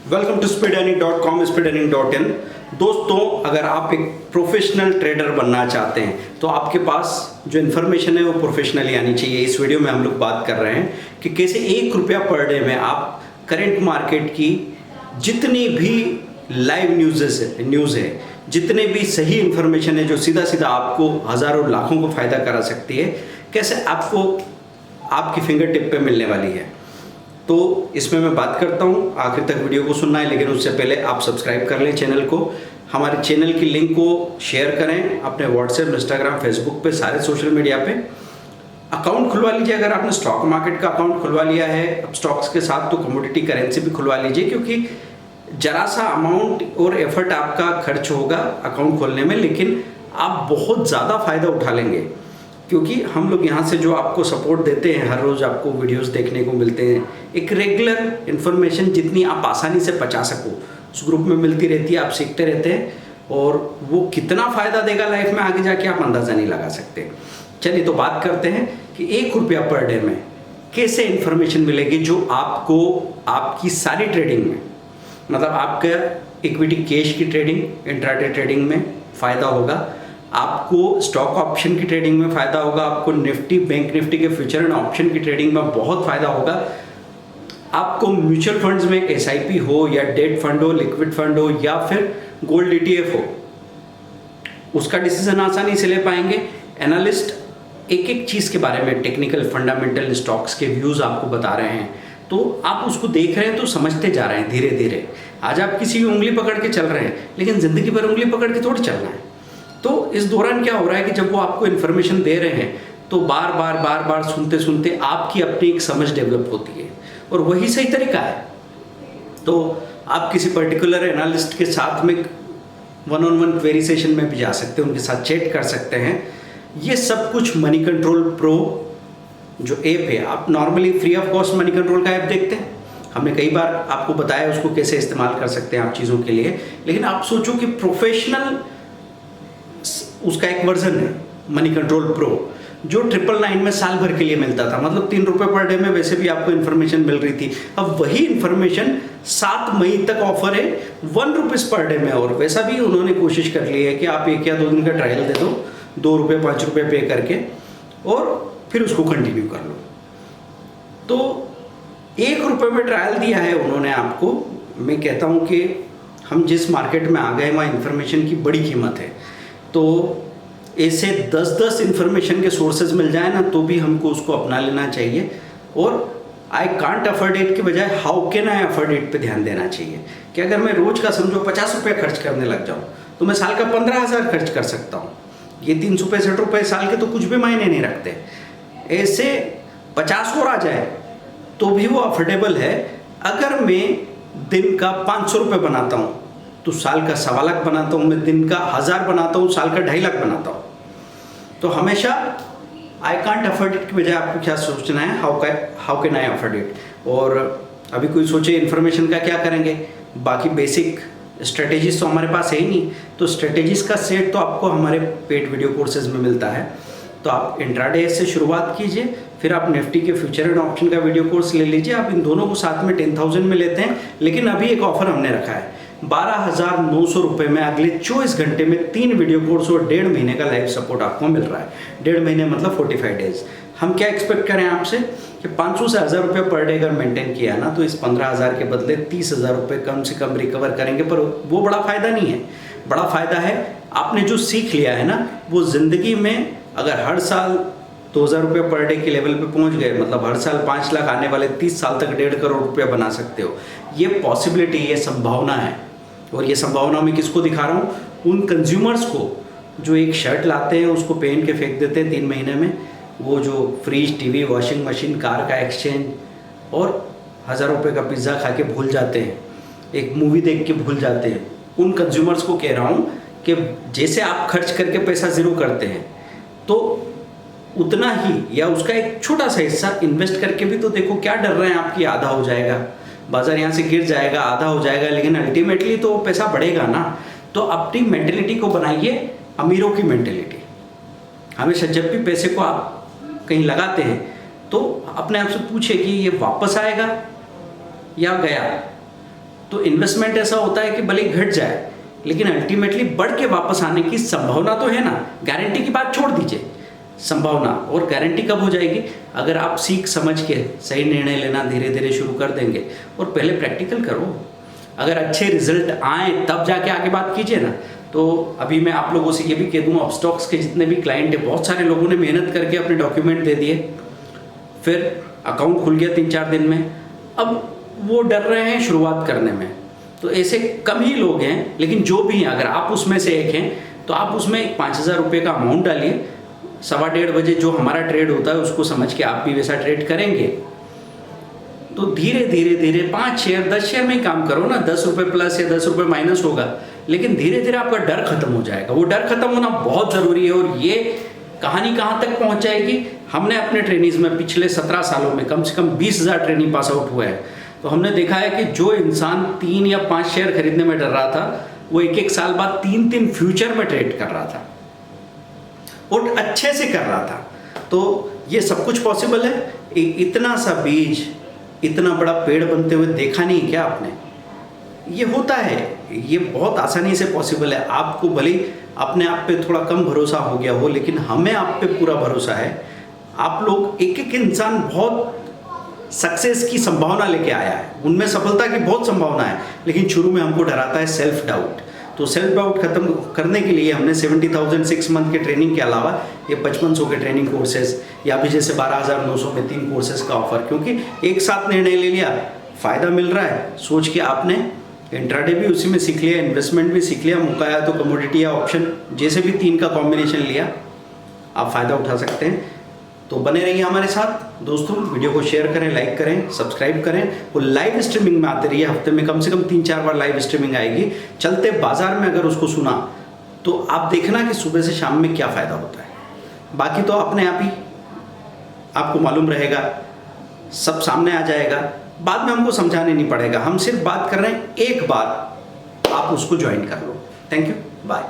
Welcome to speedearning.com, speedearning.in। दोस्तों, अगर आप एक प्रोफेशनल ट्रेडर बनना चाहते हैं तो आपके पास जो इन्फॉर्मेशन है वो प्रोफेशनली आनी चाहिए। इस वीडियो में हम लोग बात कर रहे हैं कि कैसे 1 रुपया पर डे में आप करंट मार्केट की जितनी भी लाइव न्यूज़ है, जितने भी सही इन्फॉर्मेशन है जो सीधा सीधा आपको हज़ारों लाखों को फ़ायदा करा सकती है, कैसे आपको आपकी फिंगर टिप पे मिलने वाली है। तो इसमें मैं बात करता हूँ, आखिर तक वीडियो को सुनना है, लेकिन उससे पहले आप सब्सक्राइब कर लें चैनल को, हमारे चैनल की लिंक को शेयर करें अपने व्हाट्सएप, इंस्टाग्राम, फेसबुक पे, सारे सोशल मीडिया पे। अकाउंट खुलवा लीजिए अगर आपने स्टॉक मार्केट का अकाउंट खुलवा लिया है, अब स्टॉक्स के साथ तो कमोडिटी करेंसी भी खुलवा लीजिए, क्योंकि जरा सा अमाउंट और एफर्ट आपका खर्च होगा अकाउंट खोलने में, लेकिन आप बहुत ज़्यादा फ़ायदा उठा लेंगे, क्योंकि हम लोग यहाँ से जो आपको सपोर्ट देते हैं, हर रोज़ आपको वीडियोस देखने को मिलते हैं, एक रेगुलर इन्फॉर्मेशन जितनी आप आसानी से पचा सको उस ग्रुप में मिलती रहती है, आप सीखते रहते हैं, और वो कितना फ़ायदा देगा लाइफ में आगे जाके आप अंदाज़ा नहीं लगा सकते। चलिए तो बात करते हैं कि 1 रुपया पर डे में कैसे इन्फॉर्मेशन मिलेगी जो आपको आपकी सारी ट्रेडिंग में, मतलब आपका इक्विटी कैश की ट्रेडिंग, इंट्राडे ट्रेडिंग में फ़ायदा होगा, आपको स्टॉक ऑप्शन की ट्रेडिंग में फ़ायदा होगा, आपको निफ्टी, बैंक निफ्टी के फ्यूचर एंड ऑप्शन की ट्रेडिंग में बहुत फ़ायदा होगा, आपको म्यूचुअल फंड्स में एसआईपी हो या डेट फंड हो, लिक्विड फंड हो या फिर गोल्ड ईटीएफ हो, उसका डिसीजन आसानी से ले पाएंगे। एनालिस्ट एक एक चीज़ के बारे में, टेक्निकल, फंडामेंटल, स्टॉक्स के व्यूज़ आपको बता रहे हैं, तो आप उसको देख रहे हैं तो समझते जा रहे हैं धीरे धीरे। आज आप किसी की उंगली पकड़ के चल रहे हैं, लेकिन ज़िंदगी भर उंगली पकड़ के थोड़ी चलना है। तो इस दौरान क्या हो रहा है कि जब वो आपको इन्फॉर्मेशन दे रहे हैं तो बार बार सुनते सुनते आपकी अपनी एक समझ डेवलप होती है, और वही सही तरीका है। तो आप किसी पर्टिकुलर एनालिस्ट के साथ में 1-on-1 क्वेरी सेशन में भी जा सकते हैं, उनके साथ चैट कर सकते हैं। ये सब कुछ मनी कंट्रोल प्रो जो ऐप है, आप normally free of cost money control का ऐप देखते हैं, हमने कई बार आपको बताया उसको कैसे इस्तेमाल कर सकते हैं आप चीज़ों के लिए। लेकिन आप सोचो कि प्रोफेशनल उसका एक वर्जन है मनी कंट्रोल प्रो, जो 999 में साल भर के लिए मिलता था, मतलब 3 रुपये पर डे में वैसे भी आपको इन्फॉर्मेशन मिल रही थी। अब वही इन्फॉर्मेशन 7 मई तक ऑफर है 1 रुपीज़ पर डे में, और वैसा भी उन्होंने कोशिश कर ली है कि आप 1 या 2 दिन का ट्रायल दे दो, 2 रुपये 5 रुपये पे करके, और फिर उसको कंटिन्यू कर लो। तो 1 रुपये में ट्रायल दिया है उन्होंने आपको। मैं कहता हूँ कि हम जिस मार्केट में आ गए वहाँ इन्फॉर्मेशन की बड़ी कीमत है, तो ऐसे 10-10 इन्फॉर्मेशन के सोर्सेज मिल जाए ना तो भी हमको उसको अपना लेना चाहिए, और आई कांट अफोर्ड इट के बजाय how can I afford it पे ध्यान देना चाहिए। कि अगर मैं रोज़ का समझो 50 रुपये खर्च करने लग जाऊँ तो मैं साल का 15,000 खर्च कर सकता हूँ। ये 365 रुपये साल के तो कुछ भी मायने नहीं रखते। ऐसे 50 और आ जाए तो भी वो अफोर्डेबल है। अगर मैं दिन का 500 रुपये बनाता हूँ तो साल का 1.25 लाख बनाता हूँ, मैं दिन का 1000 बनाता हूँ, साल का 2.5 लाख बनाता हूँ। तो हमेशा आई कांट अफोर्ड इट के बजाय आपको क्या सोचना है, how can I afford it. और अभी कोई सोचे इन्फॉर्मेशन का क्या करेंगे, बाकी बेसिक स्ट्रेटेजीज तो हमारे पास है ही नहीं, तो स्ट्रेटेजीज का सेट तो आपको हमारे पेड वीडियो कोर्सेज में मिलता है। तो आप इंट्राडे से शुरुआत कीजिए, फिर आप निफ्टी के फ्यूचर एंड ऑप्शन का वीडियो कोर्स ले लीजिए। आप इन दोनों को साथ में 10,000 में लेते हैं, लेकिन अभी एक ऑफर हमने रखा है 12,900 रुपये में अगले 24 घंटे में 3 वीडियो कोर्स और 1.5 महीने का लाइव सपोर्ट आपको मिल रहा है। 1.5 महीने मतलब 45 डेज। हम क्या एक्सपेक्ट करें आपसे कि 500 से 1,000 रुपये पर डे अगर मेंटेन किया ना, तो इस 15,000 के बदले 30,000 रुपये कम से कम रिकवर करेंगे। पर वो बड़ा फ़ायदा नहीं है, बड़ा फ़ायदा है आपने जो सीख लिया है ना, वो ज़िंदगी में अगर हर साल 2,000 रुपये पर डे के लेवल पे पहुंच गए, मतलब हर साल 5 लाख, आने वाले 30 साल तक 1.5 करोड़ रुपया बना सकते हो। ये पॉसिबिलिटी, ये संभावना है। और ये संभावना मैं किसको दिखा रहा हूँ, उन कंज्यूमर्स को जो एक शर्ट लाते हैं उसको पहन के फेंक देते हैं 3 महीने में, वो जो fridge, TV, washing machine, car का एक्सचेंज और 1,000 रुपये का पिज़्ज़ा खा के भूल जाते हैं, एक मूवी देख के भूल जाते हैं। उन कंज्यूमर्स को कह रहा हूँ कि जैसे आप खर्च करके पैसा ज़ीरो करते हैं, तो उतना ही या उसका एक छोटा सा हिस्सा इन्वेस्ट करके भी तो देखो। क्या डर रहे हैं आपकी आधा हो जाएगा, बाजार यहाँ से गिर जाएगा, आधा हो जाएगा, लेकिन अल्टीमेटली तो पैसा बढ़ेगा ना। तो अपनी मेंटेलिटी को बनाइए अमीरों की मेंटेलिटी। हमेशा जब भी पैसे को आप कहीं लगाते हैं तो अपने आप से पूछिए कि ये वापस आएगा या गया। तो इन्वेस्टमेंट ऐसा होता है कि भले ही घट जाए लेकिन अल्टीमेटली बढ़ के वापस आने की संभावना तो है ना। गारंटी की बात छोड़ दीजिए, संभावना। और गारंटी कब हो जाएगी? अगर आप सीख समझ के सही निर्णय लेना धीरे धीरे शुरू कर देंगे और पहले प्रैक्टिकल करो। अगर अच्छे रिजल्ट आए तब जाके आगे बात कीजिए ना। तो अभी मैं आप लोगों से ये भी कह दूँ, अपस्टॉक्स के जितने भी क्लाइंट है, बहुत सारे लोगों ने मेहनत करके अपने डॉक्यूमेंट दे दिए, फिर अकाउंट खुल गया 3-4 दिन में, अब वो डर रहे हैं शुरुआत करने में। तो ऐसे कम ही लोग हैं, लेकिन जो भी हैं, अगर आप उसमें से एक हैं तो आप उसमें 5,000 रुपये का अमाउंट डालिए। 1:15 बजे जो हमारा ट्रेड होता है उसको समझ के आप भी वैसा ट्रेड करेंगे तो धीरे धीरे धीरे 5 शेयर 10 शेयर में ही काम करो ना। 10 रुपये प्लस या 10 रुपये माइनस होगा, लेकिन धीरे धीरे आपका डर खत्म हो जाएगा। वो डर खत्म होना बहुत ज़रूरी है। और ये कहानी कहाँ तक पहुँच जाएगी? हमने अपने ट्रेनिंग्स में पिछले 17 सालों में कम से कम 20,000 ट्रेनिंग पास आउट हुए हैं। तो हमने देखा है कि जो इंसान 3 या 5 शेयर खरीदने में डर रहा था, वो 1-1 साल बाद 3-3 फ्यूचर में ट्रेड कर रहा था और अच्छे से कर रहा था। तो ये सब कुछ पॉसिबल है। इतना सा बीज इतना बड़ा पेड़ बनते हुए देखा नहीं क्या आपने? ये होता है, ये बहुत आसानी से पॉसिबल है। आपको भले ही अपने आप पे थोड़ा कम भरोसा हो गया हो, लेकिन हमें आप पे पूरा भरोसा है। आप लोग एक एक इंसान बहुत सक्सेस की संभावना लेके आया है, उनमें सफलता की बहुत संभावना है, लेकिन शुरू में हमको डराता है सेल्फ डाउट। तो सेल्फ डाउट खत्म करने के लिए हमने 70,000 6 मंथ के ट्रेनिंग के अलावा ये 5500 के ट्रेनिंग कोर्सेज या भी जैसे 12,900 में 3 कोर्सेज का ऑफर, क्योंकि एक साथ निर्णय ले लिया, फ़ायदा मिल रहा है, सोच के आपने इंट्राडे भी उसी में सीख लिया, इन्वेस्टमेंट भी सीख लिया, मौका आया तो कमोडिटी या ऑप्शन जैसे भी 3 का कॉम्बिनेशन लिया, आप फ़ायदा उठा सकते हैं। तो बने रहिए हमारे साथ दोस्तों, वीडियो को शेयर करें, लाइक करें, सब्सक्राइब करें और लाइव स्ट्रीमिंग में आते रहिए। हफ्ते में कम से कम 3-4 बार लाइव स्ट्रीमिंग आएगी। चलते बाजार में अगर उसको सुना तो आप देखना कि सुबह से शाम में क्या फ़ायदा होता है। बाकी तो अपने आप ही आपको मालूम रहेगा, सब सामने आ जाएगा, बाद में हमको समझाने नहीं पड़ेगा। हम सिर्फ बात कर रहे हैं, एक बार आप उसको ज्वाइन कर लो। Thank you, bye.